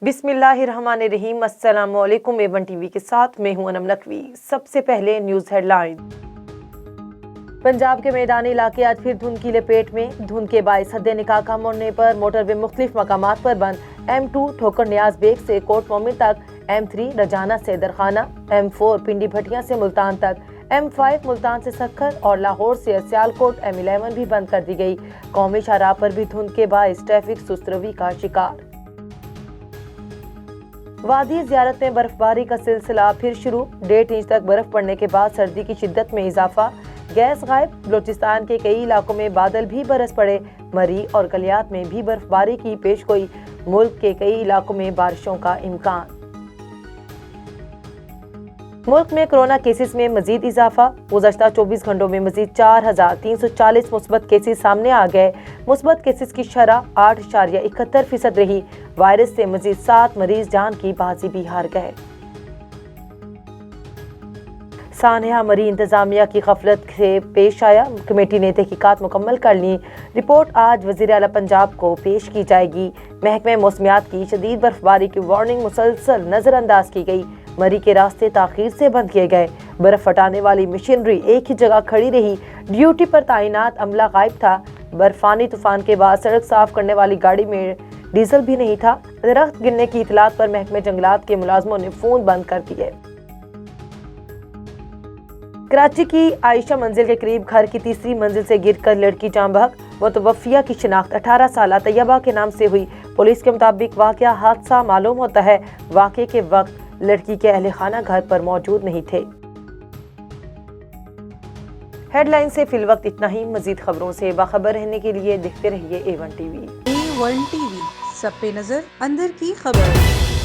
बिस्मिल्लाहिर्रहमानिर्रहीम। अस्सलाम वालेकुम। A1 टीवी के साथ मैं हूं अनम नकवी। सबसे पहले न्यूज़ हेडलाइन। पंजाब के मैदानी इलाके आज फिर धुंध की लपेट में। धुंध के बायस हद निकाह कम होने पर मोटरवे मुख्तलिफ मकामात पर बंद। M2 ठोकर नियाज बेग से कोट मोमिन तक, M3 रजाना से दरखाना, M4 पिंडी भटिया से मुल्तान तक, M5 मुल्तान से सक्खर और लाहौर से सियालकोट, M11 भी बंद कर दी गई। कौमी शाहराह पर भी धुंध के बायस ट्रैफिक सुस्त रवी का शिकार। वादी ज़ियारत में बर्फबारी का सिलसिला फिर शुरू। 1.5 इंच तक बर्फ पड़ने के बाद सर्दी की शिद्दत में इजाफा। गैस गायब। बलोचिस्तान के कई इलाकों में बादल भी बरस पड़े। मरी और कलियात में भी बर्फबारी की पेशगोई। मुल्क के कई इलाकों में बारिशों का इम्कान। मुल्क में कोरोना केसेस में मजीद इजाफा। गुज़श्ता 24 घंटों में मजीद 4,340 मुस्बत केसेस सामने आ गए। मुस्बत केसेस की शरह 8.71% रही। वायरस से मजीद 7 मरीज जान की बाजी भी हार गए। सानहा मरी इंतजामिया की गफलत से पेश आया। कमेटी ने तहकीकात मुकम्मल कर ली। रिपोर्ट आज वज़ीर आला पंजाब को पेश की जाएगी। महकमे मौसमियात की शदीद बर्फबारी की वार्निंग मुसलसल नजरअंदाज की गई। मरी के रास्ते ताखीर से बंद किए गए। बर्फ हटाने वाली मशीनरी एक ही जगह खड़ी रही। ड्यूटी पर तैनात अमला गायब था। बर्फानी तूफान के बाद सड़क साफ करने वाली गाड़ी में डीजल भी नहीं था। दरख्त गिरने की इतलात पर महकमे जंगलात के मुलाजमों ने फोन बंद कर दिए। कराची की आयशा मंजिल के करीब घर की तीसरी मंजिल से गिरकर लड़की जान बहक। मुतवफ़िया की शिनाख्त 18 साला तैयबा के नाम से हुई। पुलिस के मुताबिक वाक़या हादसा मालूम होता है। वाक़े के वक्त लड़की के अहले खाना घर पर मौजूद नहीं थे। हेडलाइन से फिल वक्त इतना ही। मजीद खबरों से बाखबर रहने के लिए देखते रहिए A1 टीवी। A1 टीवी, सब पे नजर, अंदर की खबर।